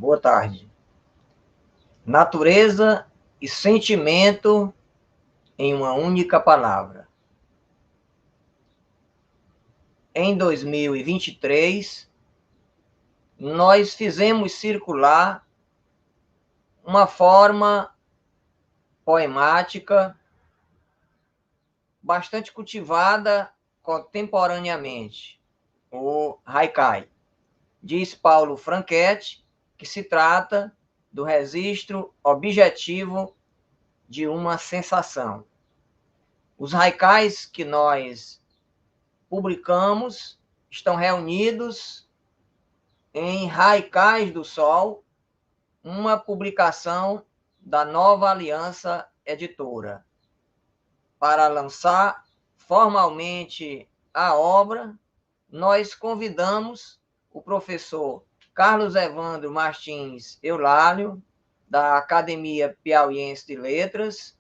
Boa tarde. Natureza e sentimento em uma única palavra. Em 2023, nós fizemos circular uma forma poemática bastante cultivada contemporaneamente, o haikai. Diz Paulo Franchetti que se trata do registro objetivo de uma sensação. Os haikais que nós publicamos estão reunidos em Haikais do Sol, uma publicação da Nova Aliança Editora. Para lançar formalmente a obra, nós convidamos o professor Carlos Evandro Martins Eulálio, da Academia Piauiense de Letras,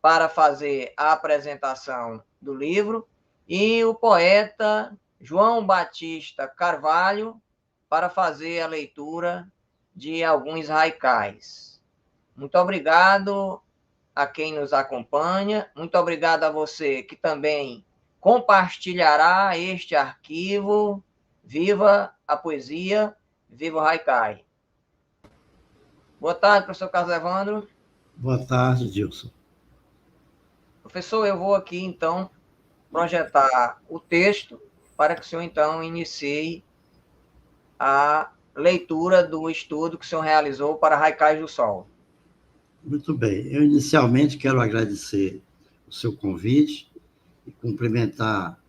para fazer a apresentação do livro, e o poeta João Batista Carvalho, para fazer a leitura de alguns haikais. Muito obrigado a quem nos acompanha, muito obrigado a você que também compartilhará este arquivo. Viva a poesia, viva o haikai. Boa tarde, professor Carlos Evandro. Boa tarde, Dilson. Professor, eu vou aqui, então, projetar o texto para que o senhor, então, inicie a leitura do estudo que o senhor realizou para Haikais do Sol. Muito bem. Eu, inicialmente, quero agradecer o seu convite e cumprimentar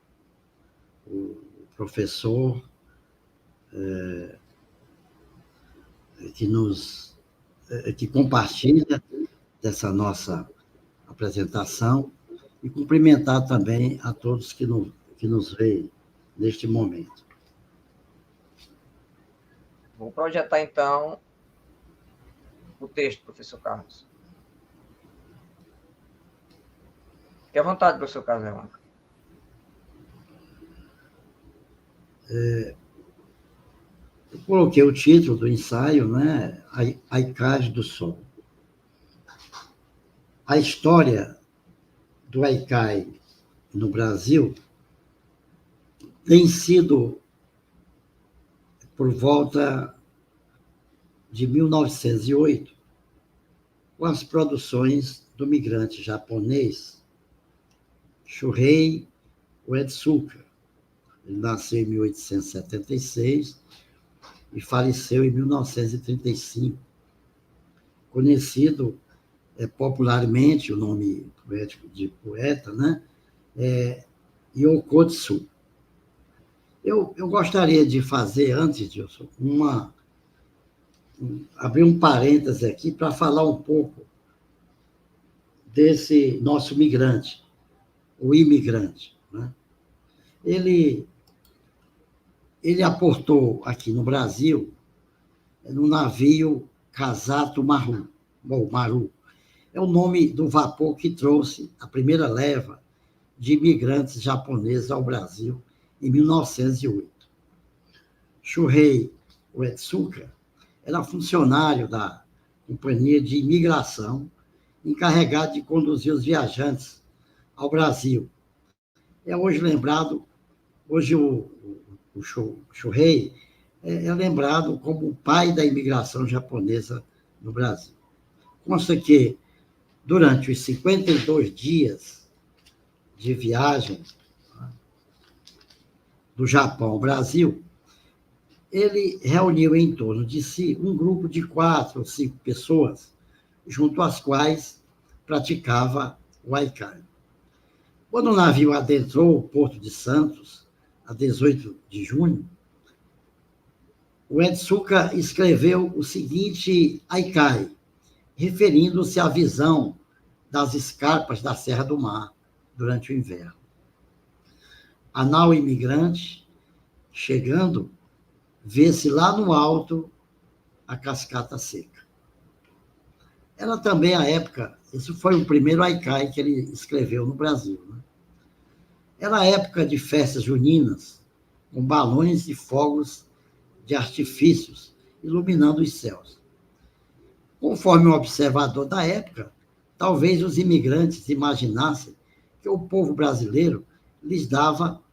o professor que compartilha dessa nossa apresentação e cumprimentar também a todos que nos veem neste momento. Vou projetar, então, o texto, professor Carlos. Fique à vontade, professor Carlos Evandro. Eu coloquei o título do ensaio, né? Haikais do Sol. A história do haikai no Brasil tem sido por volta de 1908, com as produções do migrante japonês Shuhei Uetsuka. Ele nasceu em 1876 e faleceu em 1935. Conhecido popularmente, o nome poético de poeta, né? Yokotsu. Eu gostaria de fazer, antes disso, abrir um parêntese aqui para falar um pouco desse nosso migrante, o imigrante, né? Ele aportou aqui no Brasil no navio Kasato Maru. Bom, Maru é o nome do vapor que trouxe a primeira leva de imigrantes japoneses ao Brasil em 1908. Shuhei Uetsuka era funcionário da Companhia de Imigração, encarregado de conduzir os viajantes ao Brasil. É hoje lembrado, o Shuhei é lembrado como o pai da imigração japonesa no Brasil. Consta que, durante os 52 dias de viagem do Japão ao Brasil, ele reuniu em torno de si um grupo de 4 ou 5 pessoas, junto às quais praticava o haikai. Quando o navio adentrou o Porto de Santos, a 18 de junho, o Uetsuka escreveu o seguinte haikai, referindo-se à visão das escarpas da Serra do Mar durante o inverno. A nau imigrante, chegando, vê-se lá no alto a cascata seca. Ela também, à época, esse foi o primeiro haikai que ele escreveu no Brasil, né? Era a época de festas juninas, com balões e fogos de artifícios iluminando os céus. Conforme um observador da época, talvez os imigrantes imaginassem que o povo brasileiro lhes dava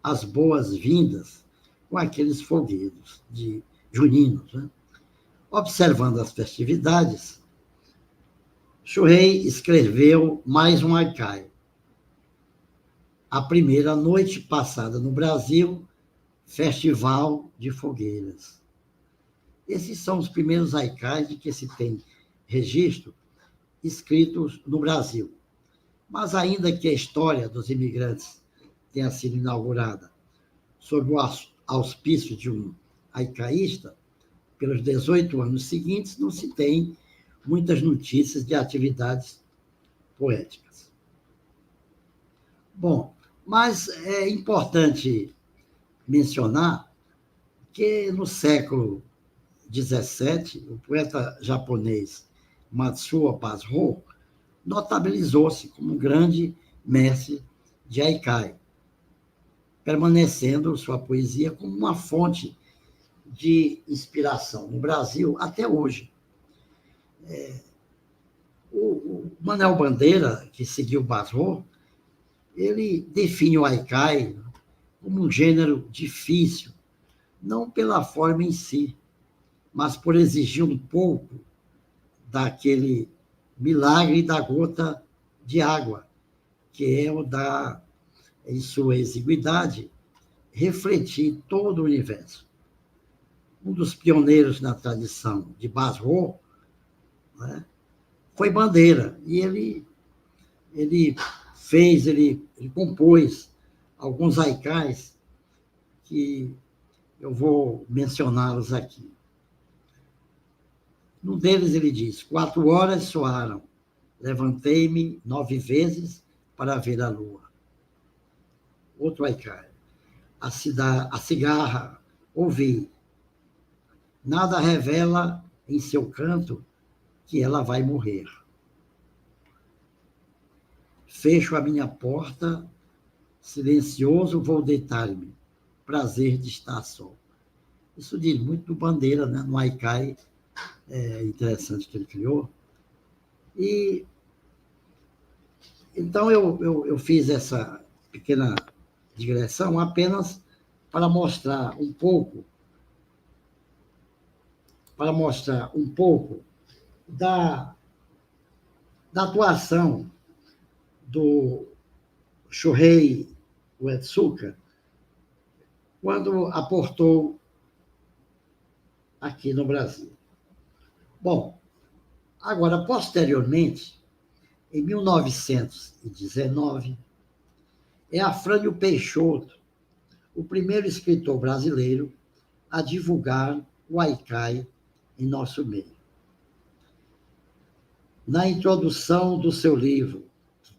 as boas-vindas com aqueles foguedos de juninos. Né? Observando as festividades, Churrey escreveu mais um haikai. A primeira noite passada no Brasil, Festival de Fogueiras. Esses são os primeiros haikais de que se tem registro escritos no Brasil. Mas ainda que a história dos imigrantes tenha sido inaugurada sob o auspício de um haicaísta, pelos 18 anos seguintes não se tem muitas notícias de atividades poéticas. Bom, mas é importante mencionar que no século XVII, o poeta japonês Matsuo Basho notabilizou-se como um grande mestre de haikai, permanecendo sua poesia como uma fonte de inspiração no Brasil até hoje. O Manuel Bandeira, que seguiu Basho, ele define o haikai como um gênero difícil, não pela forma em si, mas por exigir um pouco daquele milagre da gota de água, que é o da, em sua exiguidade, refletir todo o universo. Um dos pioneiros na tradição de Basho, né, foi Bandeira, e ele compôs alguns haikais que eu vou mencioná-los aqui. Num deles ele diz: 4 horas soaram, levantei-me 9 vezes para ver a lua. Outro haikai. A cigarra ouvi. Nada revela em seu canto que ela vai morrer. Fecho a minha porta, silencioso vou deitar-me, prazer de estar só. Isso diz muito do Bandeira, né? No haikai interessante que ele criou. E então eu fiz essa pequena digressão apenas para mostrar um pouco da atuação do Shurrey Uetsuka quando aportou aqui no Brasil. Bom, agora, posteriormente, em 1919, é Afrânio Peixoto, o primeiro escritor brasileiro a divulgar o haikai em nosso meio. Na introdução do seu livro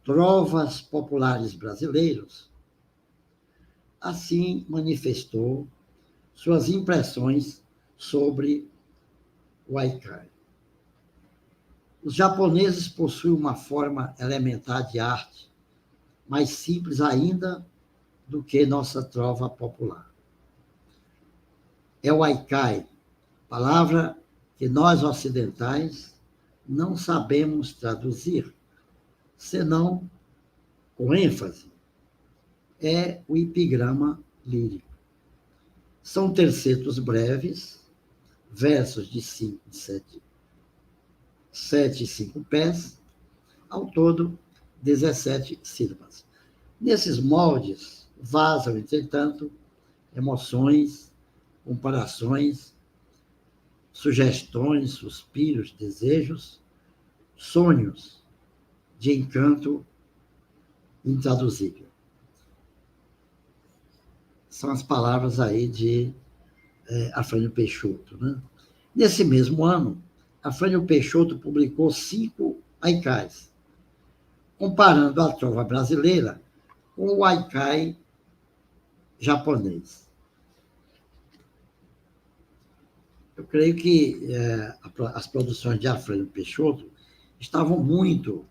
Trovas Populares Brasileiros, assim manifestou suas impressões sobre o haikai. Os japoneses possuem uma forma elementar de arte, mais simples ainda do que nossa trova popular. É o haikai, palavra que nós ocidentais não sabemos traduzir, senão com ênfase. É o epigrama lírico. São tercetos breves, versos de 7 e 5 pés, ao todo 17 sílabas. Nesses moldes vazam, entretanto, emoções, comparações, sugestões, suspiros, desejos, sonhos de encanto intraduzível. São as palavras aí de Afrânio Peixoto. Né? Nesse mesmo ano, Afrânio Peixoto publicou 5 haikais, comparando a trova brasileira com o haikai japonês. Eu creio que as produções de Afrânio Peixoto estavam muito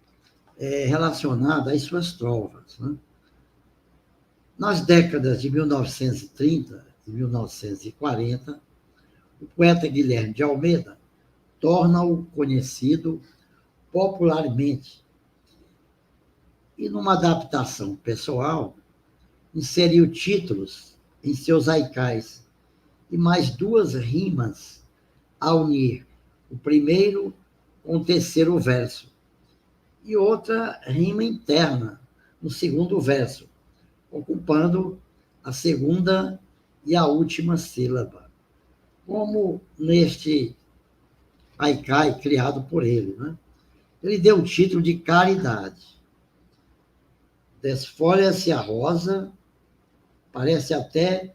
relacionadas às suas trovas. Né? Nas décadas de 1930 e 1940, o poeta Guilherme de Almeida torna-o conhecido popularmente e, numa adaptação pessoal, inseriu títulos em seus haikais e mais duas rimas a unir o primeiro com o terceiro verso e outra rima interna no segundo verso, ocupando a segunda e a última sílaba, como neste haikai criado por ele, né? Ele deu o título de Caridade. Desfolha-se a rosa, parece até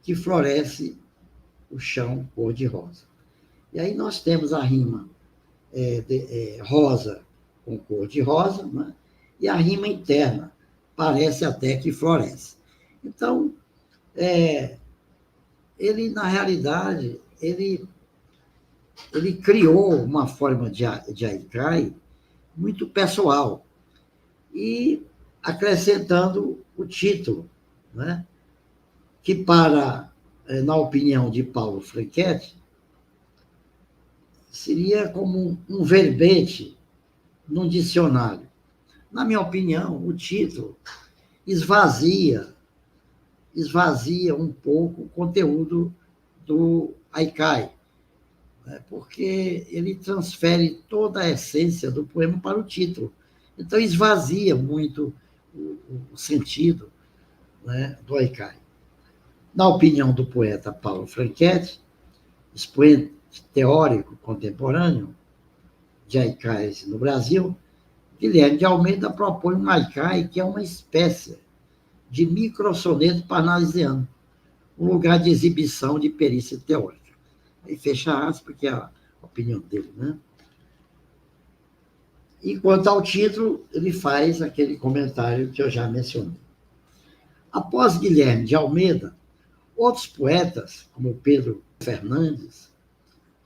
que floresce o chão cor-de-rosa. E aí nós temos a rima rosa com cor-de-rosa, né? E a rima interna, parece até que floresce. Então, ele, na realidade, ele criou uma forma de haikai muito pessoal e acrescentando o título, né? Que na opinião de Paulo Franchetti, seria como um verbete num dicionário. Na minha opinião, o título esvazia um pouco o conteúdo do haikai, né? Porque ele transfere toda a essência do poema para o título. Então, esvazia muito o sentido, né, do haikai. Na opinião do poeta Paulo Franchetti, expoente teórico contemporâneo de haikais no Brasil, Guilherme de Almeida propõe um haikai que é uma espécie de microsoneto parnasiano, um lugar de exibição de perícia teórica. Aí fecha aspas, que é a opinião dele, né? E quanto ao título, ele faz aquele comentário que eu já mencionei. Após Guilherme de Almeida, outros poetas, como Pedro Fernandes,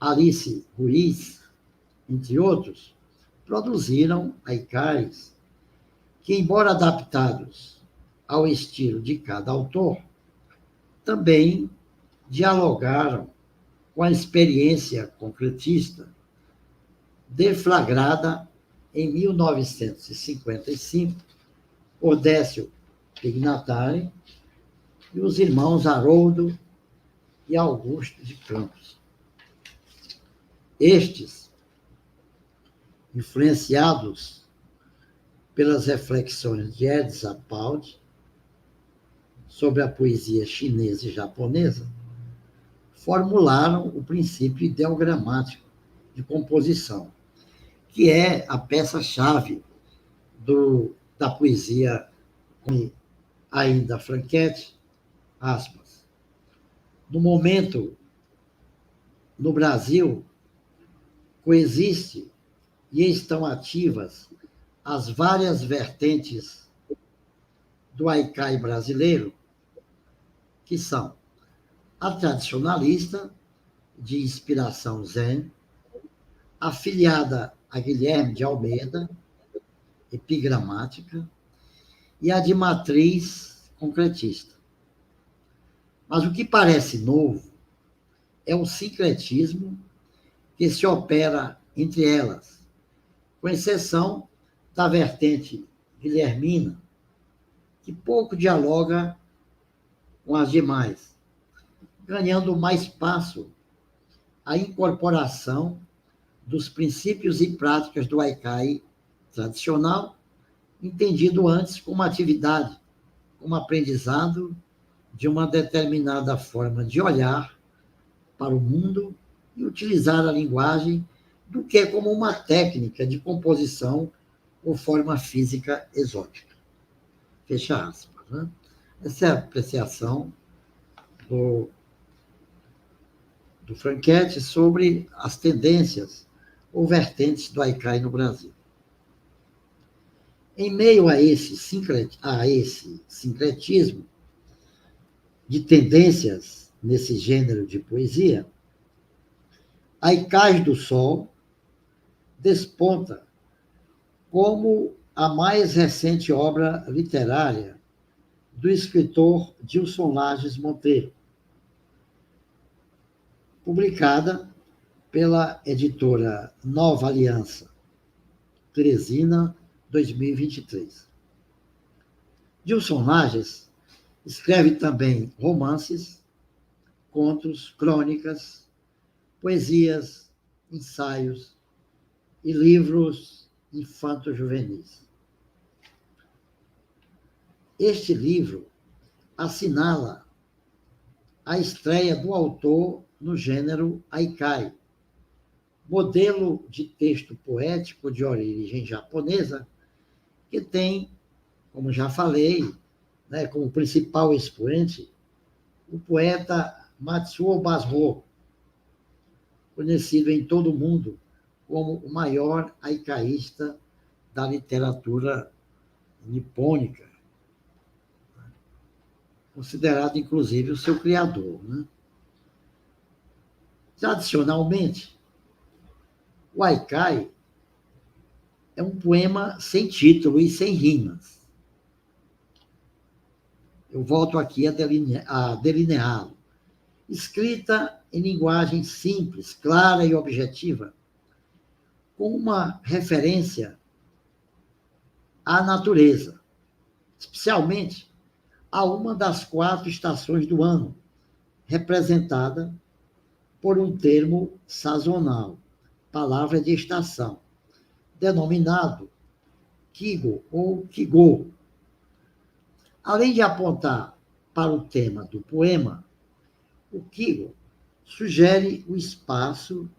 Alice Ruiz, entre outros, produziram haikais que, embora adaptados ao estilo de cada autor, também dialogaram com a experiência concretista deflagrada em 1955 por Décio Pignatari e os irmãos Haroldo e Augusto de Campos. Estes, influenciados pelas reflexões de Edson Apaldi sobre a poesia chinesa e japonesa, formularam o princípio ideogramático de composição, que é a peça-chave da poesia, ainda Franchetti, aspas. No momento, no Brasil, coexiste e estão ativas as várias vertentes do haikai brasileiro, que são a tradicionalista, de inspiração zen, afiliada a Guilherme de Almeida, epigramática, e a de matriz concretista. Mas o que parece novo é o sincretismo que se opera entre elas, com exceção da vertente guilhermina, que pouco dialoga com as demais, ganhando mais espaço a incorporação dos princípios e práticas do haikai tradicional, entendido antes como atividade, como aprendizado de uma determinada forma de olhar para o mundo e utilizar a linguagem do que como uma técnica de composição ou forma física exótica. Fecha aspas. Né? Essa é a apreciação do Franchetti sobre as tendências ou vertentes do haikai no Brasil. Em meio a esse sincretismo de tendências nesse gênero de poesia, Haikais do Sol desponta como a mais recente obra literária do escritor Dilson Lages Monteiro, publicada pela editora Nova Aliança, Teresina, 2023. Dilson Lages escreve também romances, contos, crônicas, poesias, ensaios e livros infanto-juvenis. Este livro assinala a estreia do autor no gênero haikai, modelo de texto poético de origem japonesa, que tem, como já falei, né, como principal expoente, o poeta Matsuo Basho, conhecido em todo o mundo como o maior haikaísta da literatura nipônica, considerado, inclusive, o seu criador. Né? Tradicionalmente, o haikai é um poema sem título e sem rimas. Eu volto aqui a delineá-lo. Escrita em linguagem simples, clara e objetiva, com uma referência à natureza, especialmente a uma das 4 estações do ano, representada por um termo sazonal, palavra de estação, denominado Kigo ou Kigo. Além de apontar para o tema do poema, o Kigo sugere o espaço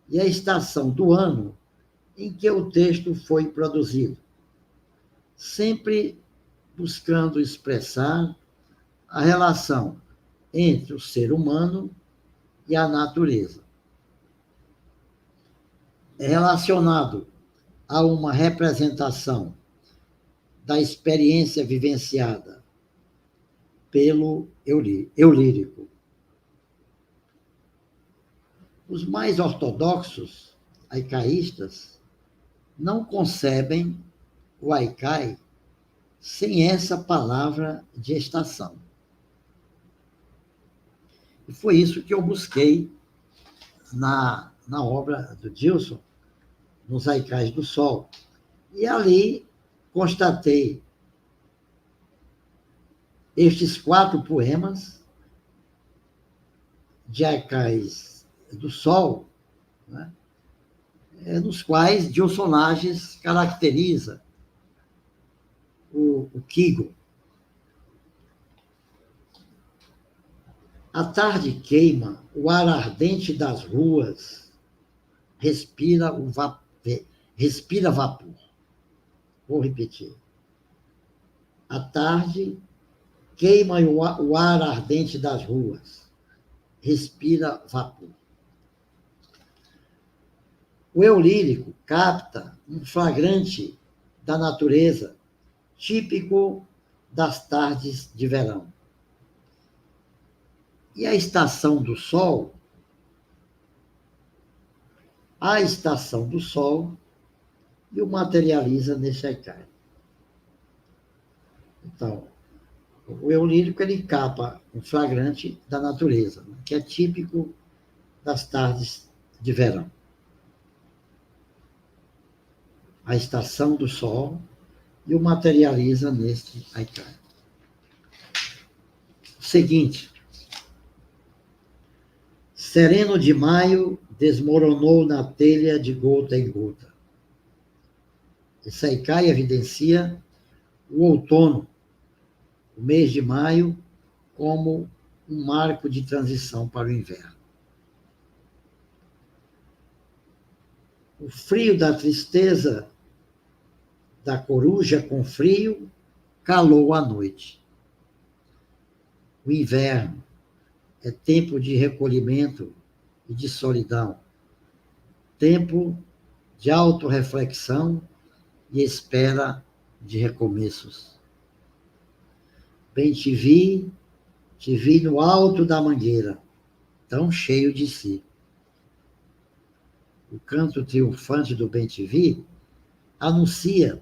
e a estação do ano em que o texto foi produzido, sempre buscando expressar a relação entre o ser humano e a natureza. É relacionado a uma representação da experiência vivenciada pelo eu lírico. Os mais ortodoxos haicaístas não concebem o haikai sem essa palavra de estação. E foi isso que eu busquei na obra do Dilson, nos Haikais do Sol. E ali constatei estes 4 poemas de Haikais do Sol, né, nos quais Dilson Lages caracteriza o Kigo. A tarde queima, o ar ardente das ruas respira vapor. Vou repetir. A tarde queima o ar ardente das ruas, respira vapor. O eu lírico capta um flagrante da natureza, típico das tardes de verão. E a estação do sol e o materializa nesse haikai. Então, o eu lírico, ele capa um flagrante da natureza, que é típico das tardes de verão. A estação do sol e o materializa neste haikai. Seguinte. Sereno de maio desmoronou na telha de gota em gota. Esse haikai evidencia o outono, o mês de maio, como um marco de transição para o inverno. O frio da tristeza da coruja com frio calou a noite. O inverno é tempo de recolhimento e de solidão, tempo de autorreflexão e espera de recomeços. Bem te vi no alto da mangueira, tão cheio de si. O canto triunfante do Bem te vi anuncia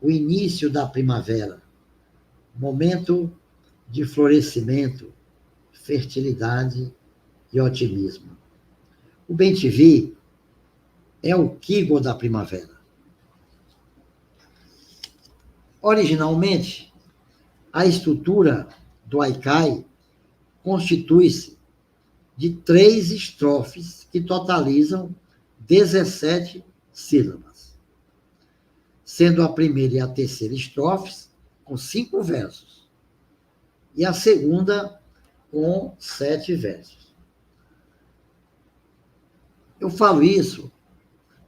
o início da primavera, momento de florescimento, fertilidade e otimismo. O bem-te-vi é o quigo da primavera. Originalmente, a estrutura do haikai constitui-se de 3 estrofes que totalizam 17 sílabas, sendo a primeira e a terceira estrofes com 5 versos e a segunda com 7 versos. Eu falo isso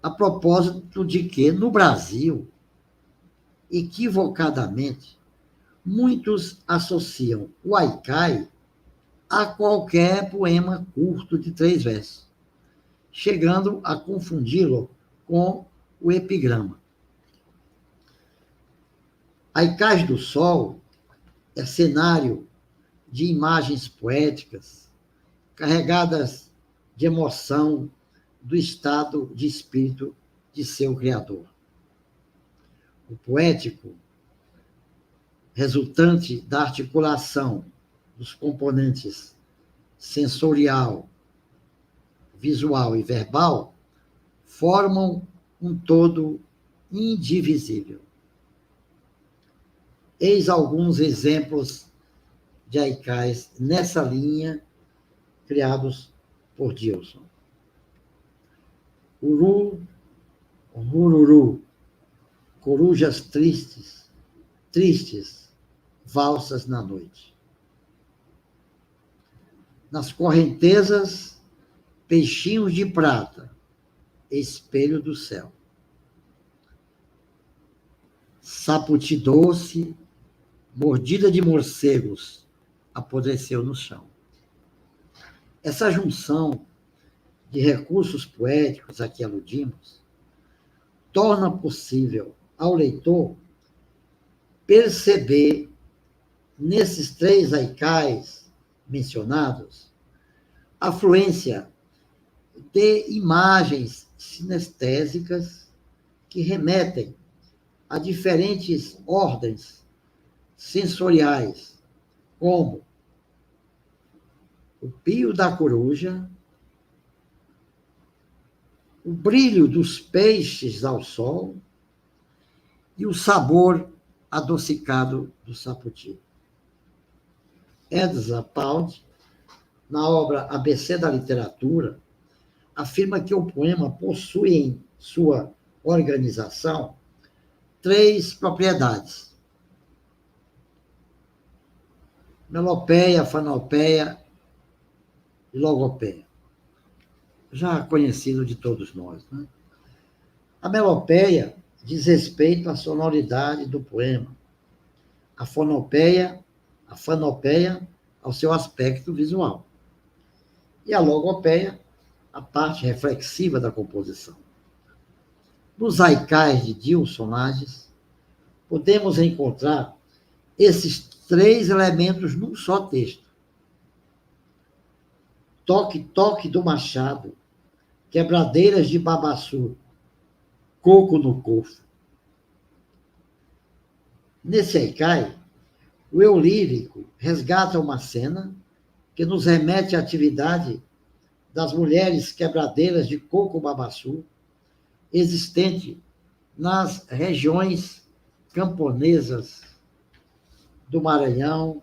a propósito de que, no Brasil, equivocadamente, muitos associam o haikai a qualquer poema curto de 3 versos, chegando a confundi-lo com o epigrama. Haikais do Sol é cenário de imagens poéticas carregadas de emoção do estado de espírito de seu criador. O poético, resultante da articulação dos componentes sensorial, visual e verbal, formam um todo indivisível. Eis alguns exemplos de haikais nessa linha, criados por Dilson. Uru, rururu, corujas tristes, tristes, valsas na noite. Nas correntezas, peixinhos de prata, espelho do céu. Saputi doce, mordida de morcegos, apodreceu no chão. Essa junção de recursos poéticos a que aludimos torna possível ao leitor perceber nesses 3 haikais mencionados a fluência de imagens sinestésicas que remetem a diferentes ordens sensoriais, como o pio da coruja, o brilho dos peixes ao sol e o sabor adocicado do saputi. Edsa Pound, na obra ABC da Literatura, afirma que o poema possui em sua organização 3 propriedades: melopeia, fanopeia e logopeia, já conhecido de todos nós, né? A melopeia diz respeito à sonoridade do poema, a fanopeia ao seu aspecto visual, e a logopeia, a parte reflexiva da composição. Nos haikais de Dilson Lages, podemos encontrar esses 3 elementos num só texto. Toque, toque do machado, quebradeiras de babaçu, coco no cofo. Nesse haikai, o eu lírico resgata uma cena que nos remete à atividade das mulheres quebradeiras de coco babaçu, existente nas regiões camponesas do Maranhão,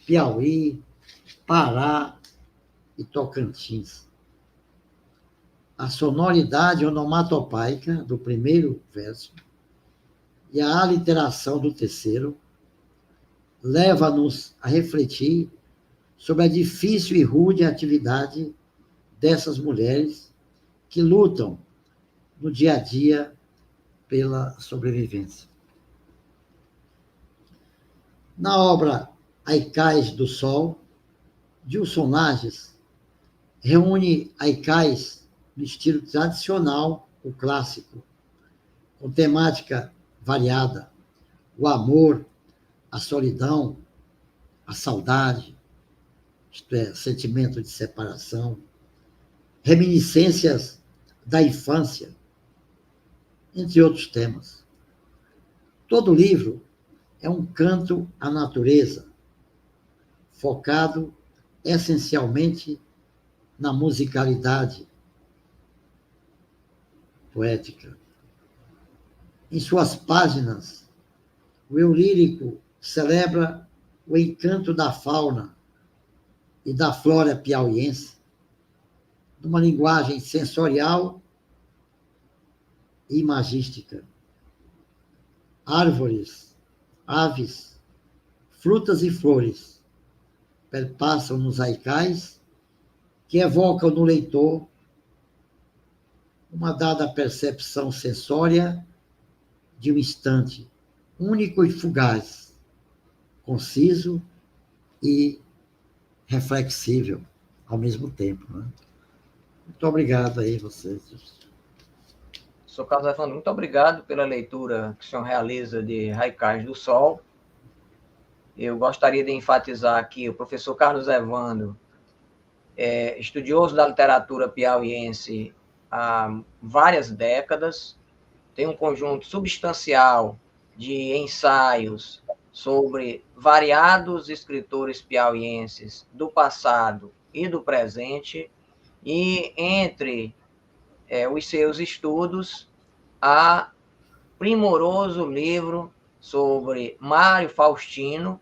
Piauí, Pará e Tocantins. A sonoridade onomatopaica do primeiro verso e a aliteração do terceiro leva-nos a refletir sobre a difícil e rude atividade dessas mulheres que lutam no dia a dia pela sobrevivência. Na obra Haikais do Sol, Dilson Lages reúne haikais no estilo tradicional, o clássico, com temática variada: o amor, a solidão, a saudade, isto é, sentimento de separação, reminiscências da infância, entre outros temas. Todo livro é um canto à natureza, focado essencialmente na musicalidade poética. Em suas páginas, o eu lírico celebra o encanto da fauna e da flora piauiense, numa linguagem sensorial e imagística. Árvores, aves, frutas e flores perpassam nos haikais que evocam no leitor uma dada percepção sensória de um instante único e fugaz, conciso e reflexível ao mesmo tempo. Né? Muito obrigado aí, vocês. Sr. Carlos Evandro, muito obrigado pela leitura que o senhor realiza de Haikais do Sol. Eu gostaria de enfatizar aqui o professor Carlos Evandro, estudioso da literatura piauiense há várias décadas, tem um conjunto substancial de ensaios sobre variados escritores piauienses do passado e do presente, e entre os seus estudos, há primoroso livro sobre Mário Faustino,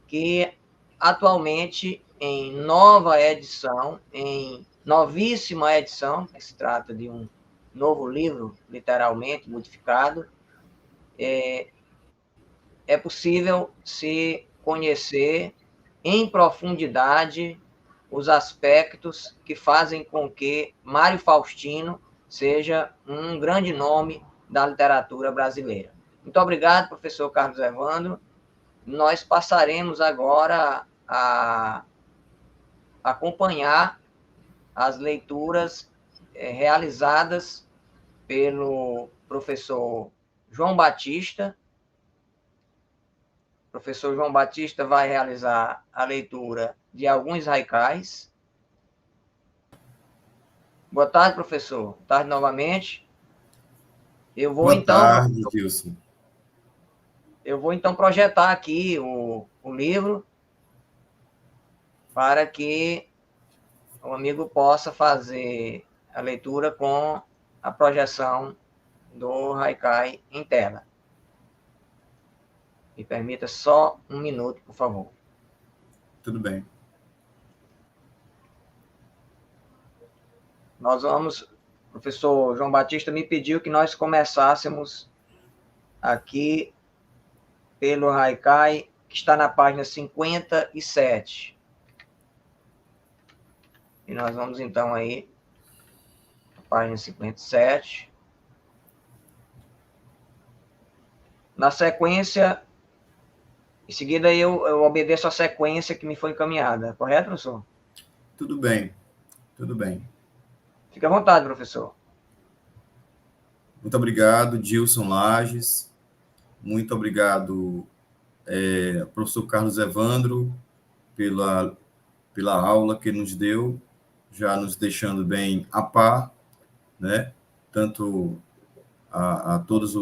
que atualmente em nova edição, em novíssima edição, que se trata de um novo livro, literalmente modificado, é possível se conhecer em profundidade os aspectos que fazem com que Mário Faustino seja um grande nome da literatura brasileira. Muito obrigado, professor Carlos Evandro. Nós passaremos agora a acompanhar as leituras realizadas pelo professor João Batista. O professor João Batista vai realizar a leitura de alguns haikais. Boa tarde, professor. Boa tarde novamente. Boa tarde, Dilson. Eu vou então projetar aqui o livro para que o amigo possa fazer a leitura com a projeção do haikai em tela. Me permita só um minuto, por favor. Tudo bem. Nós vamos... O professor João Batista me pediu que nós começássemos aqui pelo haikai que está na página 57. E nós vamos então aí na página 57. Na sequência, em seguida eu obedeço a sequência que me foi encaminhada. Correto, professor? Tudo bem, tudo bem. Fique à vontade, professor. Muito obrigado, Dilson Lages. Muito obrigado, professor Carlos Evandro, pela aula que nos deu, já nos deixando bem a par, né? Tanto a todas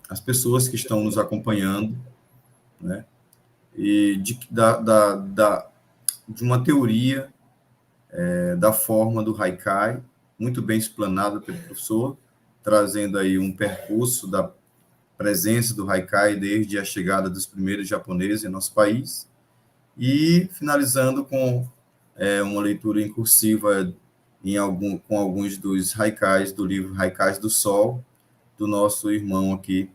as pessoas que estão nos acompanhando, né? E de uma teoria da forma do haikai, muito bem explanada pelo professor, trazendo aí um percurso da presença do haikai desde a chegada dos primeiros japoneses em nosso país, e finalizando com uma leitura em cursiva com alguns dos haikais do livro Haikais do Sol, do nosso irmão aqui,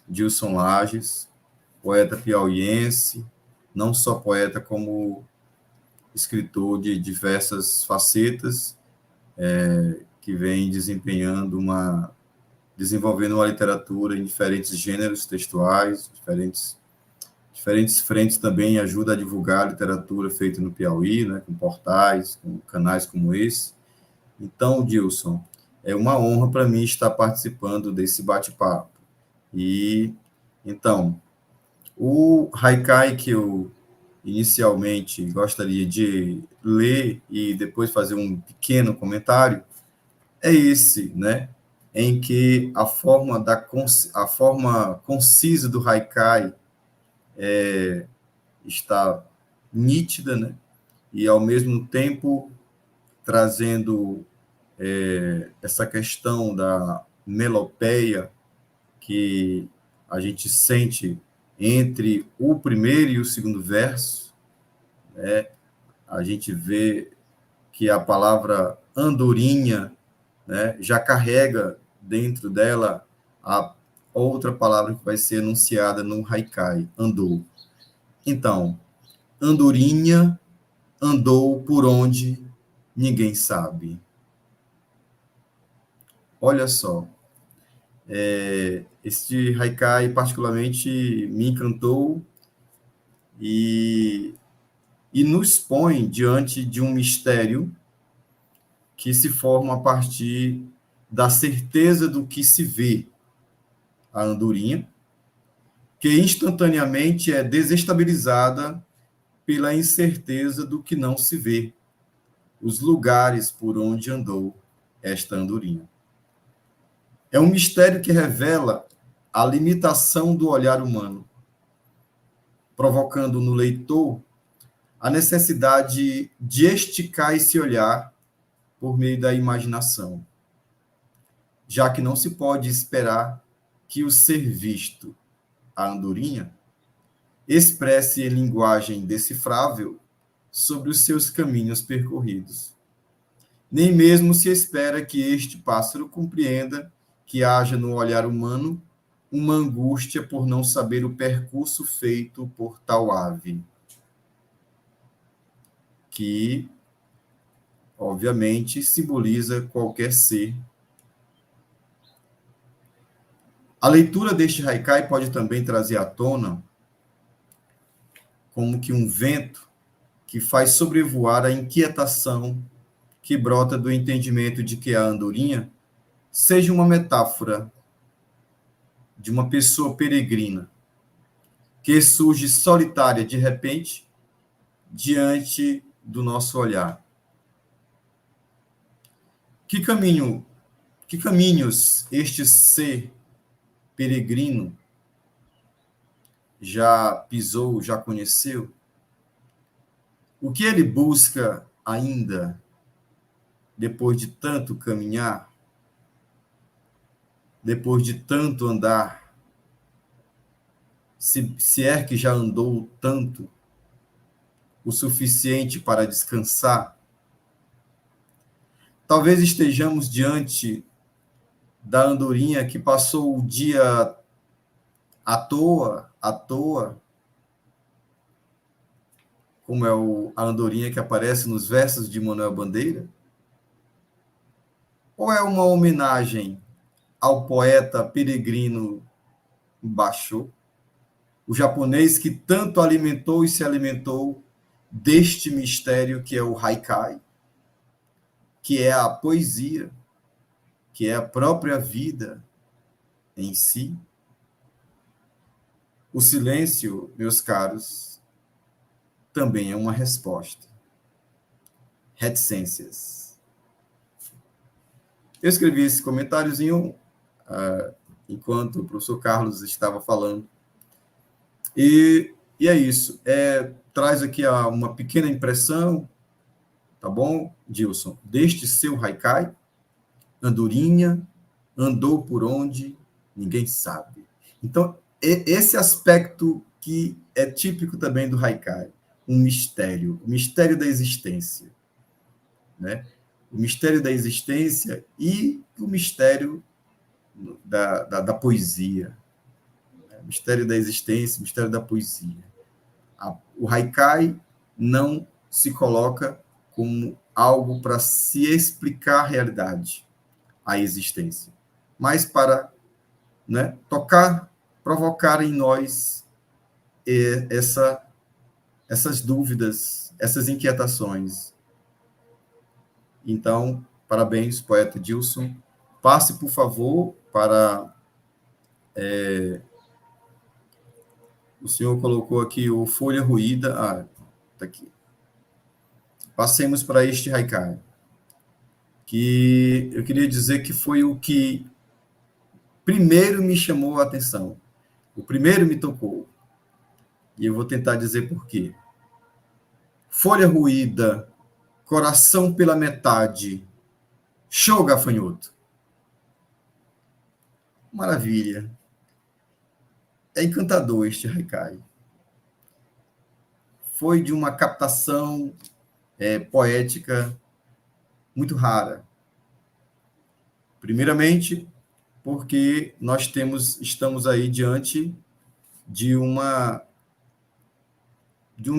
Dilson Lages, poeta piauiense, não só poeta, como escritor de diversas facetas, que vem desenvolvendo uma literatura em diferentes gêneros textuais, diferentes frentes também, ajuda a divulgar a literatura feita no Piauí, né, com portais, com canais como esse. Então, Dilson, é uma honra para mim estar participando desse bate-papo. E, então, o haikai que eu inicialmente gostaria de ler e depois fazer um pequeno comentário é esse, né? Em que a forma concisa do haikai está nítida, né? E ao mesmo tempo trazendo essa questão da melopeia que a gente sente entre o primeiro e o segundo verso, né? A gente vê que a palavra andorinha, né, já carrega dentro dela a outra palavra que vai ser enunciada no haikai, andou. Então, andorinha andou por onde ninguém sabe. Olha só, este haikai particularmente me encantou e nos põe diante de um mistério que se forma a partir da certeza do que se vê, a andorinha, que instantaneamente é desestabilizada pela incerteza do que não se vê, os lugares por onde andou esta andorinha. É um mistério que revela a limitação do olhar humano, provocando no leitor a necessidade de esticar esse olhar por meio da imaginação, já que não se pode esperar que o ser visto, a andorinha, expresse em linguagem decifrável sobre os seus caminhos percorridos. Nem mesmo se espera que este pássaro compreenda que haja no olhar humano uma angústia por não saber o percurso feito por tal ave, que, obviamente, simboliza qualquer ser. A leitura deste haikai pode também trazer à tona como que um vento que faz sobrevoar a inquietação que brota do entendimento de que a andorinha seja uma metáfora de uma pessoa peregrina que surge solitária de repente diante do nosso olhar. Que caminhos este ser peregrino já pisou, já conheceu? O que ele busca ainda depois de tanto caminhar, depois de tanto andar? Se é que já andou tanto, o suficiente para descansar? Talvez estejamos diante da andorinha que passou o dia à toa, como é a andorinha que aparece nos versos de Manuel Bandeira? Ou é uma homenagem ao poeta peregrino Basho, o japonês que tanto alimentou e se alimentou deste mistério que é o haikai, que é a poesia, que é a própria vida em si? O silêncio, meus caros, também é uma resposta. Reticências. Eu escrevi esse comentáriozinho enquanto o professor Carlos estava falando. E é isso. Traz aqui uma pequena impressão, tá bom, Dilson? Deste seu haikai, andorinha andou por onde ninguém sabe. Então, esse aspecto que é típico também do haikai, um mistério, o mistério da existência, né? O mistério da existência e o mistério da poesia. O mistério da existência, o mistério da poesia. O haikai não se coloca como algo para se explicar a realidade, a existência, mas para, né, tocar, provocar em nós essas dúvidas, essas inquietações. Então, parabéns, poeta Dilson. Passe, por favor, para... o senhor colocou aqui o Folha Ruída. Está aqui. Passemos para este haikai, que eu queria dizer que foi o que primeiro me chamou a atenção. O primeiro me tocou. E eu vou tentar dizer por quê. Folha ruída Coração pela metade. Show, gafanhoto. Maravilha. É encantador este haikai. Foi de uma captação poética muito rara. Primeiramente, porque nós estamos aí diante de um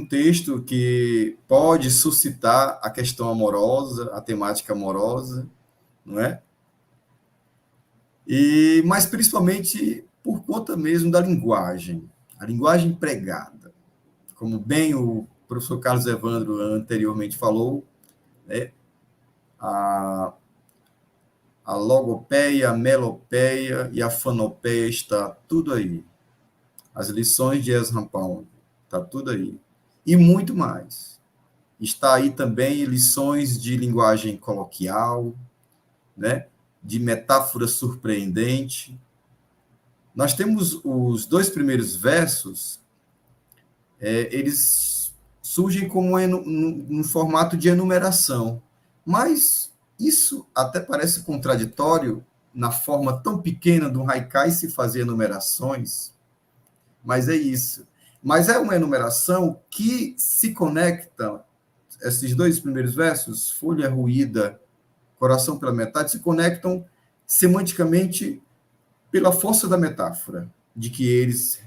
texto que pode suscitar a questão amorosa, a temática amorosa, não é? Mas principalmente por conta mesmo da linguagem, a linguagem empregada. Como bem o professor Carlos Evandro anteriormente falou, né? A logopeia, a melopeia e a fanopeia está tudo aí. As lições de Ezra Pound, está tudo aí. E muito mais. Está aí também lições de linguagem coloquial, né? De metáfora surpreendente. Nós temos os 2 primeiros versos, eles surgem como num formato de enumeração, mas isso até parece contraditório na forma tão pequena do haikai se fazer enumerações, mas é isso. Mas é uma enumeração que se conecta, esses 2 primeiros versos, folha ruída, coração pela metade, se conectam semanticamente pela força da metáfora de que eles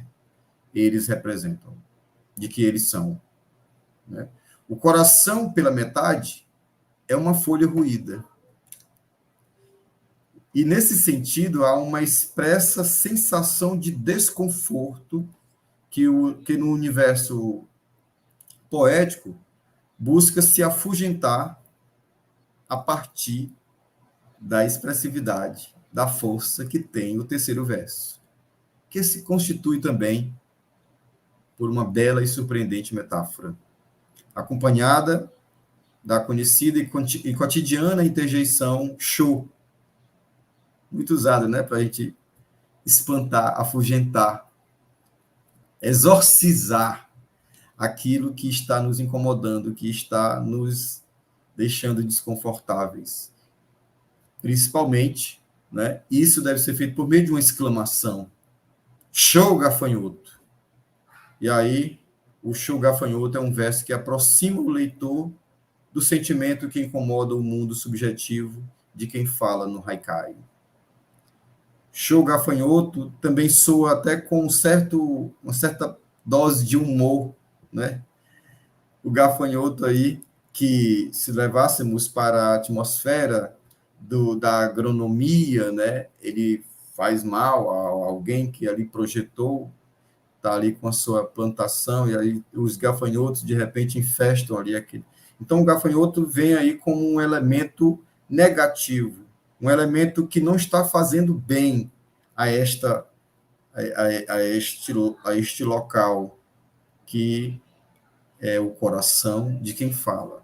representam, de que eles são. Né? O coração pela metade é uma folha ruída. E, nesse sentido, há uma expressa sensação de desconforto que no universo poético busca se afugentar a partir da expressividade, da força que tem o terceiro verso, que se constitui também por uma bela e surpreendente metáfora, acompanhada da conhecida e cotidiana interjeição show, muito usada, né, para a gente espantar, afugentar, exorcizar aquilo que está nos incomodando, que está nos deixando desconfortáveis. Principalmente, né, isso deve ser feito por meio de uma exclamação. Show, gafanhoto! E aí, o show gafanhoto é um verso que aproxima o leitor do sentimento que incomoda o mundo subjetivo de quem fala no haikai. Show gafanhoto também soa até com uma certa dose de humor, né? O gafanhoto aí, que se levássemos para a atmosfera da agronomia, né? Ele faz mal a alguém que ali projetou, está ali com a sua plantação, e aí os gafanhotos, de repente, infestam ali aquele. Então, o gafanhoto vem aí como um elemento negativo, um elemento que não está fazendo bem a este local, que é o coração de quem fala.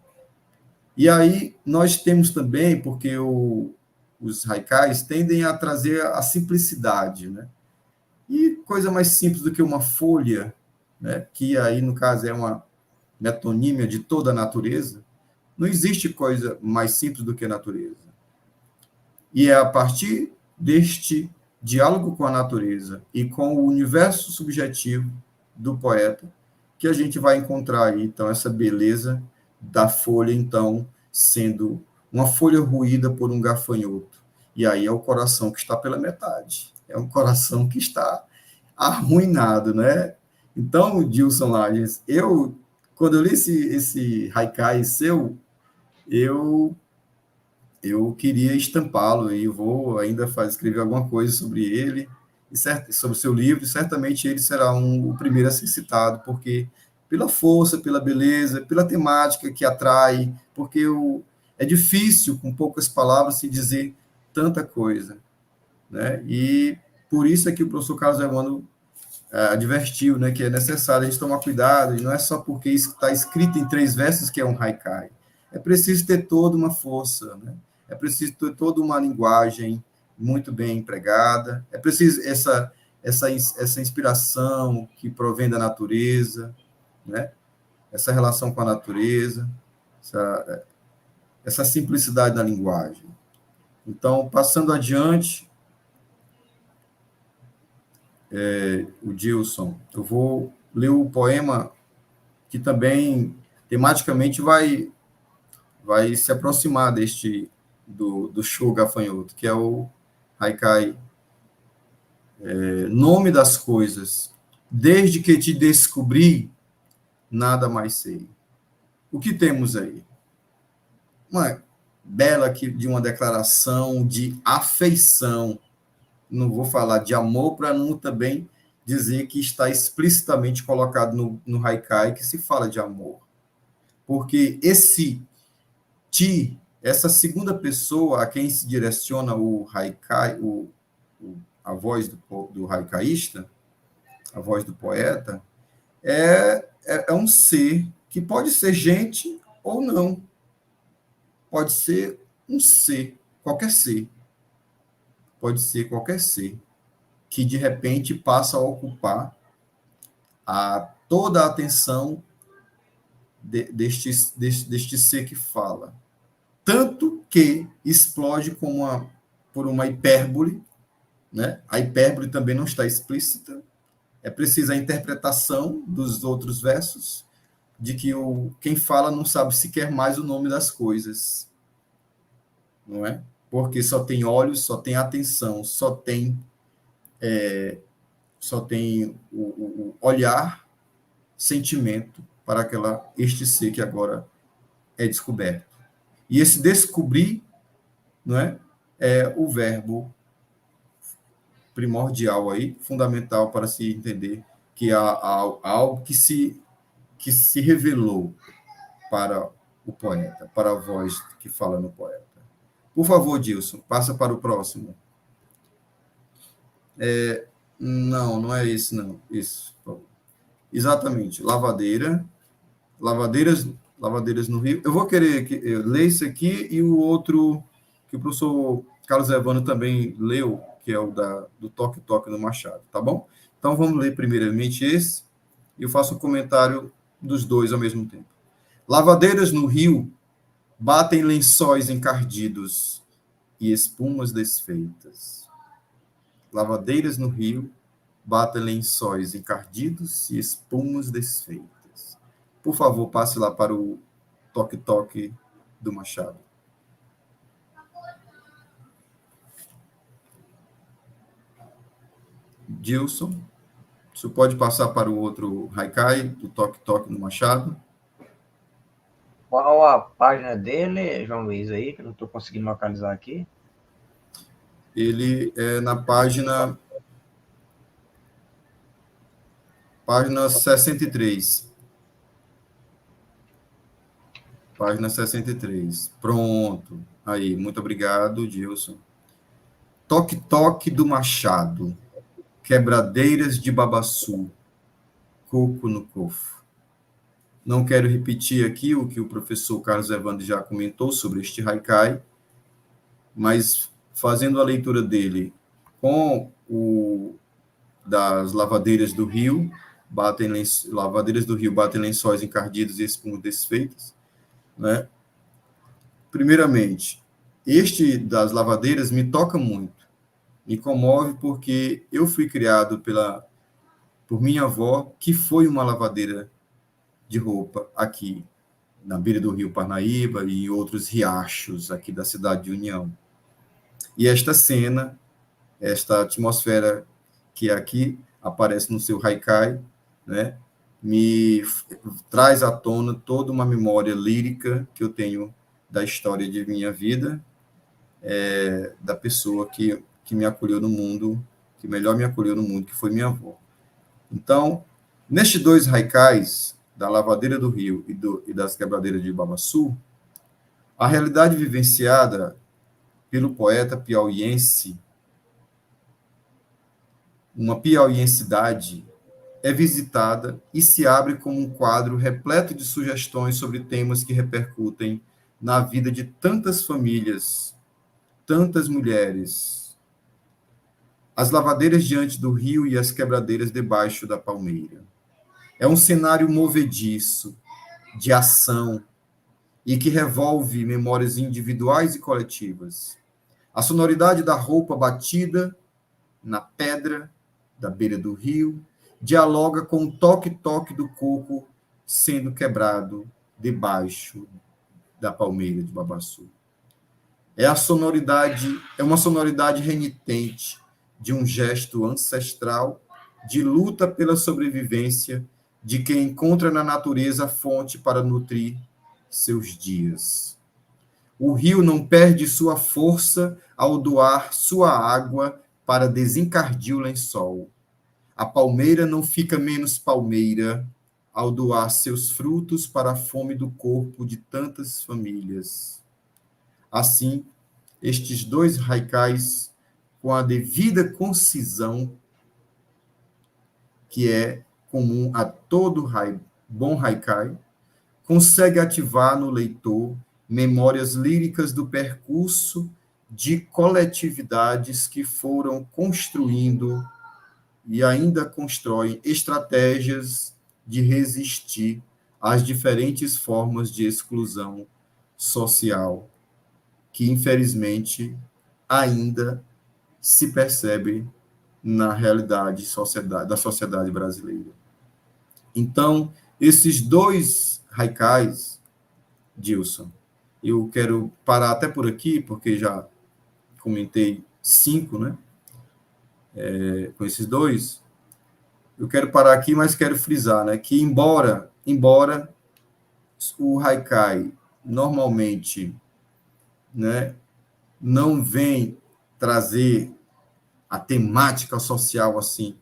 E aí nós temos também, porque os haikais tendem a trazer a simplicidade, né? E coisa mais simples do que uma folha, né? Que aí, no caso, é uma metonímia de toda a natureza. Não existe coisa mais simples do que a natureza. E é a partir deste diálogo com a natureza e com o universo subjetivo do poeta que a gente vai encontrar aí, então, essa beleza da folha, então, sendo uma folha ruída por um gafanhoto. E aí é o coração que está pela metade. É um coração que está arruinado, né? Então, Dilson Lages, quando eu li esse haikai seu, eu queria estampá-lo, e eu vou ainda escrever alguma coisa sobre ele, sobre o seu livro, e certamente ele será o primeiro a ser citado, porque pela força, pela beleza, pela temática que atrai, porque é difícil, com poucas palavras, se dizer tanta coisa, né? E por isso é que o professor Carlos Evandro advertiu, né, que é necessário a gente tomar cuidado, e não é só porque está escrito em 3 versos que é um haikai. É preciso ter toda uma força, né? É preciso ter toda uma linguagem muito bem empregada, é preciso essa inspiração que provém da natureza, né? Essa relação com a natureza, essa simplicidade na linguagem. Então, passando adiante, o Gilson, eu vou ler o poema que também, tematicamente, vai se aproximar do Show Gafanhoto, que é o Haikai, Nome das Coisas. Desde que te descobri, nada mais sei. O que temos aí? Uma bela de uma declaração de afeição. Não vou falar de amor para não também dizer que está explicitamente colocado no Haikai que se fala de amor. Porque esse ti, essa segunda pessoa a quem se direciona o Haikai, a voz do haikaísta, a voz do poeta, é um ser que pode ser gente ou não. Pode ser um ser, qualquer ser. Pode ser qualquer ser que, de repente, passa a ocupar toda a atenção deste ser que fala. Tanto que explode por uma hipérbole, né? A hipérbole também não está explícita, é preciso a interpretação dos outros versos, de que quem fala não sabe sequer mais o nome das coisas, não é? Porque só tem olhos, só tem atenção, só tem o olhar, sentimento para este ser que agora é descoberto. E esse descobrir, não é o verbo primordial aí, fundamental para se entender que há algo que se revelou para o poeta, para a voz que fala no poeta. Por favor, Dilson, passa para o próximo. Não é esse, não. Isso. Exatamente. Lavadeiras no Rio. Eu vou querer ler esse aqui e o outro que o professor Carlos Evandro também leu, que é o do Toque-Toque no Machado, tá bom? Então, vamos ler primeiramente esse e eu faço um comentário dos dois ao mesmo tempo. Lavadeiras no Rio batem lençóis encardidos e espumas desfeitas. Lavadeiras no Rio batem lençóis encardidos e espumas desfeitas. Por favor, passe lá para o Toque-Toque do Machado. Gilson, você pode passar para o outro Haikai, do Toque-Toque no Machado? Qual a página dele, João Luiz, aí, que eu não estou conseguindo localizar aqui? Ele é na página 63. Página 63. Pronto. Aí, muito obrigado, Gilson. Toque-Toque do Machado. Quebradeiras de Babaçu. Coco no Cofo. Não quero repetir aqui o que o professor Carlos Evandro já comentou sobre este Haikai, mas fazendo a leitura dele com das lavadeiras do Rio, lavadeiras do Rio batem lençóis encardidos e espumas desfeitas, né? Primeiramente, este das lavadeiras me toca muito, me comove porque eu fui criado por minha avó, que foi uma lavadeira de roupa aqui na beira do Rio Parnaíba e outros riachos aqui da cidade de União. E esta cena, esta atmosfera que aqui aparece no seu Haikai, né, me traz à tona toda uma memória lírica que eu tenho da história de minha vida, da pessoa que me acolheu no mundo, que melhor me acolheu no mundo, que foi minha avó. Então, nestes dois Haikais, da Lavadeira do Rio e das Quebradeiras de Babaçu, a realidade vivenciada pelo poeta piauiense, uma piauiensidade, é visitada e se abre como um quadro repleto de sugestões sobre temas que repercutem na vida de tantas famílias, tantas mulheres. As lavadeiras diante do rio e as quebradeiras debaixo da palmeira. É um cenário movediço, de ação, e que revolve memórias individuais e coletivas. A sonoridade da roupa batida na pedra da beira do rio dialoga com o toque-toque do coco sendo quebrado debaixo da palmeira de babaçu. É uma sonoridade renitente de um gesto ancestral de luta pela sobrevivência de quem encontra na natureza a fonte para nutrir seus dias. O rio não perde sua força ao doar sua água para desencardir o lençol. A palmeira não fica menos palmeira ao doar seus frutos para a fome do corpo de tantas famílias. Assim, estes dois haikais, com a devida concisão que é comum a todo bom haikai, consegue ativar no leitor memórias líricas do percurso de coletividades que foram construindo e ainda constroem estratégias de resistir às diferentes formas de exclusão social que, infelizmente, ainda se percebe na realidade da sociedade brasileira. Então, esses dois haikais, Dilson, eu quero parar até por aqui, porque já comentei 5, né? Com esses dois, eu quero parar aqui, mas quero frisar, né, que embora o haikai normalmente, né, não vem trazer a temática social assim,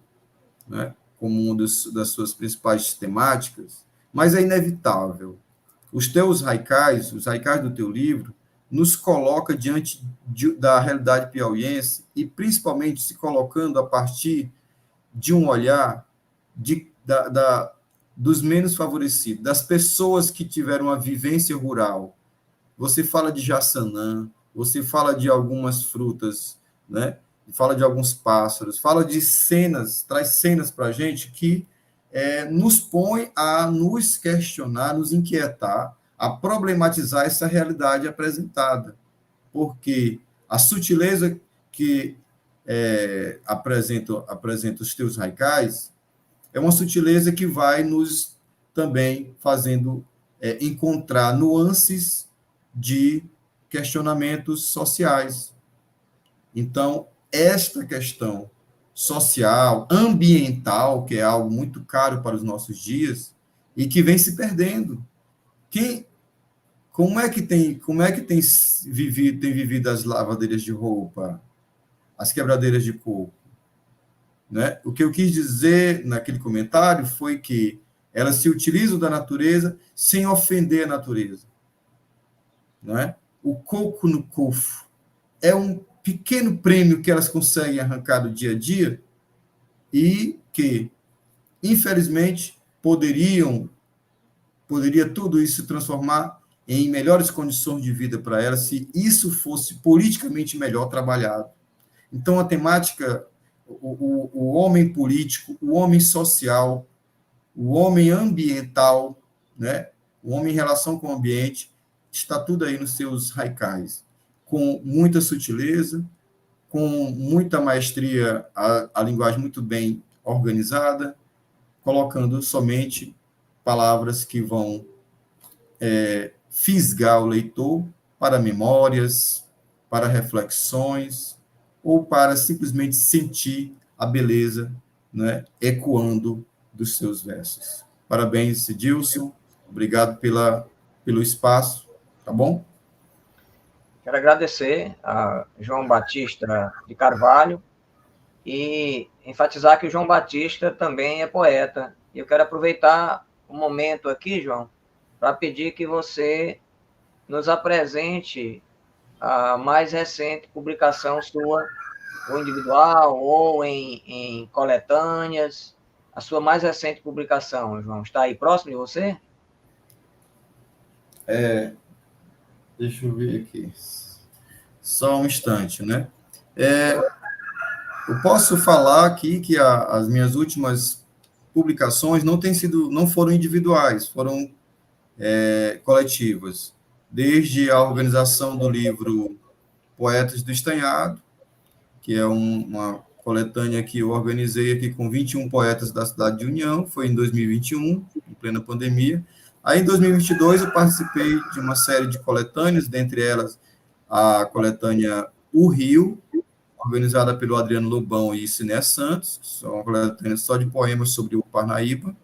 né, como uma das suas principais temáticas, mas é inevitável. Os haikais do teu livro, nos coloca diante da realidade piauiense e principalmente se colocando a partir de um olhar dos menos favorecidos, das pessoas que tiveram uma vivência rural. Você fala de jaçanã, você fala de algumas frutas, né? Fala de alguns pássaros, fala de cenas, traz cenas para a gente que nos põe a nos questionar, nos inquietar, a problematizar essa realidade apresentada. Porque a sutileza que apresenta os teus haikais é uma sutileza que vai nos também fazendo encontrar nuances de questionamentos sociais. Então, esta questão social, ambiental, que é algo muito caro para os nossos dias e que vem se perdendo. Como é que tem vivido as lavadeiras de roupa, as quebradeiras de coco? Né? O que eu quis dizer naquele comentário foi que elas se utilizam da natureza sem ofender a natureza. Né? O coco no cofo é um pequeno prêmio que elas conseguem arrancar do dia a dia e que, infelizmente, poderia tudo isso se transformar em melhores condições de vida para elas se isso fosse politicamente melhor trabalhado. Então, a temática, o homem político, o homem social, o homem ambiental, né? O homem em relação com o ambiente, está tudo aí nos seus haikais, com muita sutileza, com muita maestria, a linguagem muito bem organizada, colocando somente palavras que vão fisgar o leitor para memórias, para reflexões, ou para simplesmente sentir a beleza, né, ecoando dos seus versos. Parabéns, Dilson. Obrigado pelo espaço, tá bom? Quero agradecer a João Batista de Carvalho e enfatizar que o João Batista também é poeta. E eu quero aproveitar o momento aqui, João, para pedir que você nos apresente a mais recente publicação sua, ou individual, ou em coletâneas, a sua mais recente publicação, João. Está aí próximo de você? Deixa eu ver aqui. Só um instante, né? Eu posso falar aqui que as minhas últimas publicações não foram individuais, foram coletivas. desde a organização do livro Poetas do Estanhado, que é uma coletânea que eu organizei aqui com 21 poetas da cidade de União, foi em 2021, em plena pandemia. Aí, em 2022, eu participei de uma série de coletâneas, dentre elas a coletânea O Rio, organizada pelo Adriano Lobão e Ciné Santos, que são uma coletânea só de poemas sobre o Parnaíba,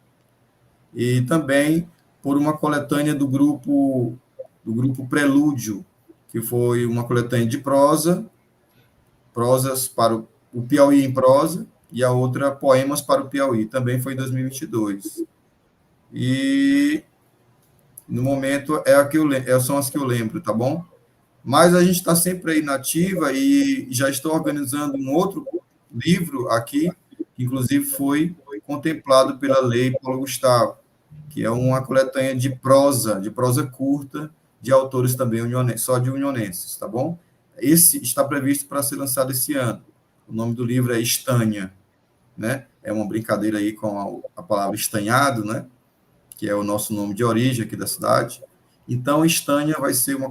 e também por uma coletânea do grupo Prelúdio, que foi uma coletânea de prosas para o Piauí em prosa, e a outra Poemas para o Piauí, também foi em 2022. E, no momento, são as que eu lembro, tá bom? Mas a gente está sempre aí na ativa e já estou organizando um outro livro aqui, que inclusive foi contemplado pela Lei Paulo Gustavo, que é uma coletânea de prosa curta, de autores também só de unionenses, tá bom? Esse está previsto para ser lançado esse ano. O nome do livro é Estânia, né? É uma brincadeira aí com a palavra estanhado, né? Que é o nosso nome de origem aqui da cidade. Então, Estânia vai ser uma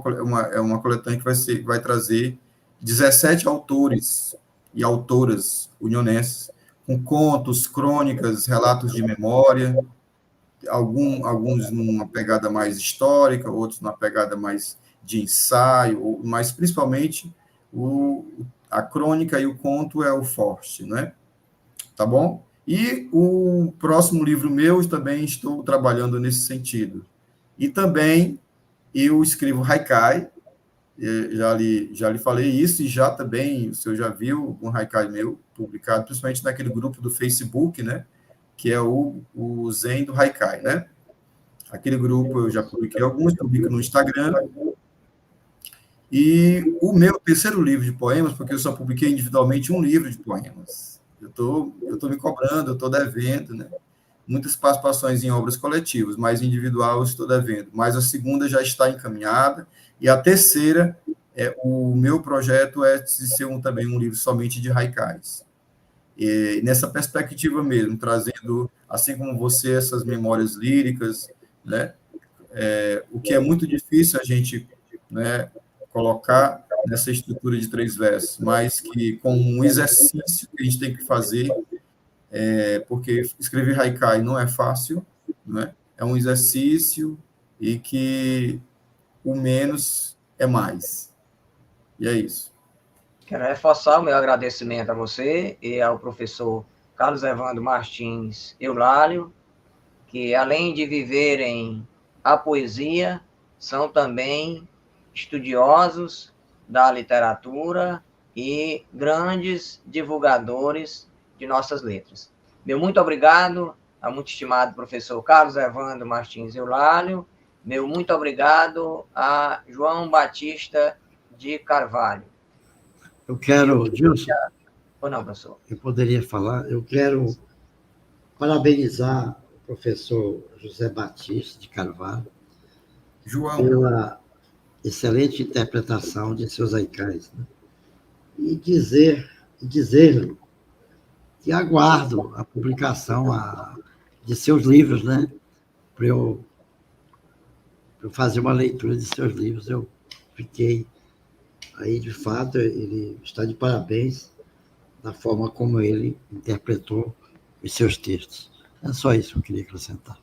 coletânea que vai trazer 17 autores e autoras unionenses, com contos, crônicas, relatos de memória, alguns numa pegada mais histórica, outros numa pegada mais de ensaio, mas principalmente a crônica e o conto é o forte, né? Tá bom? E o próximo livro meu também estou trabalhando nesse sentido. E também eu escrevo haikai, já lhe falei isso, e já também, o senhor já viu um haikai meu publicado, principalmente naquele grupo do Facebook, né? Que é o Zen do Haikai, né? Aquele grupo eu já publiquei alguns, publico no Instagram. E o meu terceiro livro de poemas, porque eu só publiquei individualmente um livro de poemas. Eu tô me cobrando, eu estou devendo, né? Muitas participações em obras coletivas, mas individual eu estou devendo. Mas a segunda já está encaminhada, e a terceira, o meu projeto é de ser também um livro somente de haikais. E nessa perspectiva mesmo, trazendo, assim como você, essas memórias líricas, né? O que é muito difícil a gente, né, colocar nessa estrutura de 3 versos, mas que com um exercício que a gente tem que fazer, porque escrever haikai não é fácil, né? É um exercício e que o menos é mais. E é isso. Quero reforçar o meu agradecimento a você e ao professor Carlos Evandro Martins Eulálio, que além de viverem a poesia, são também estudiosos da literatura e grandes divulgadores de nossas letras. Meu muito obrigado ao muito estimado professor Carlos Evandro Martins Eulálio, meu muito obrigado a João Batista de Carvalho. Eu quero, Gilson, Ou não, professor? eu poderia falar, eu quero parabenizar o professor José Batista de Carvalho João, pela excelente interpretação de seus haikais, né? E dizer-lhe que aguardo a publicação de seus livros, né? Para eu fazer uma leitura de seus livros. Eu fiquei aí, de fato, ele está de parabéns na forma como ele interpretou os seus textos. É só isso que eu queria acrescentar.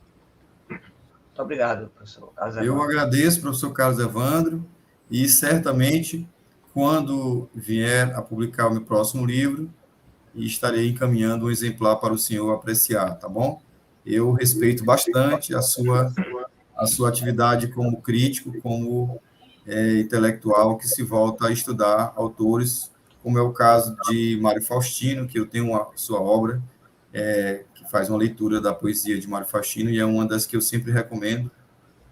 Muito obrigado, professor Carlos Evandro. eu agradeço, professor Carlos Evandro, e certamente, quando vier a publicar o meu próximo livro, estarei encaminhando um exemplar para o senhor apreciar, tá bom? Eu respeito bastante a sua atividade como crítico, como intelectual que se volta a estudar autores, como é o caso de Mário Faustino, que eu tenho a sua obra, que faz uma leitura da poesia de Mário Faustino, e é uma das que eu sempre recomendo,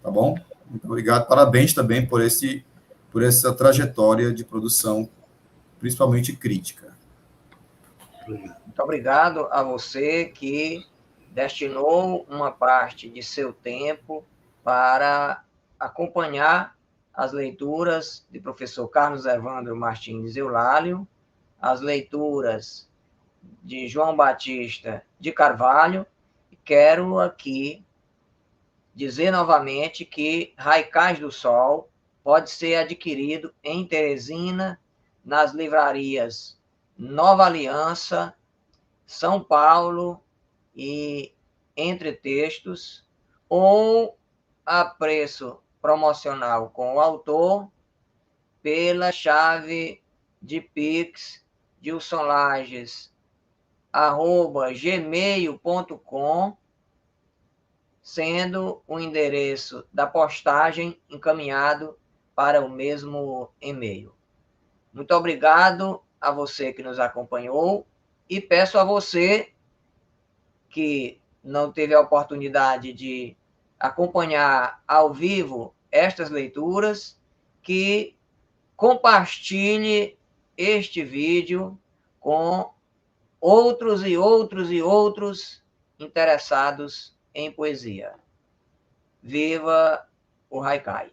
tá bom? Muito obrigado, parabéns também por essa trajetória de produção, principalmente crítica. Muito obrigado a você que destinou uma parte de seu tempo para acompanhar as leituras de professor Carlos Evandro Martins Eulálio, as leituras de João Batista de Carvalho. Quero aqui dizer novamente que Haikais do Sol pode ser adquirido em Teresina, nas livrarias Nova Aliança, São Paulo e Entre Textos, ou a preço promocional com o autor, pela chave de Pix dilsonlages@gmail.com, sendo o endereço da postagem encaminhado para o mesmo e-mail. Muito obrigado a você que nos acompanhou e peço a você que não teve a oportunidade de acompanhar ao vivo estas leituras, que compartilhe este vídeo com outros e outros e outros interessados em poesia. Viva o Haikai!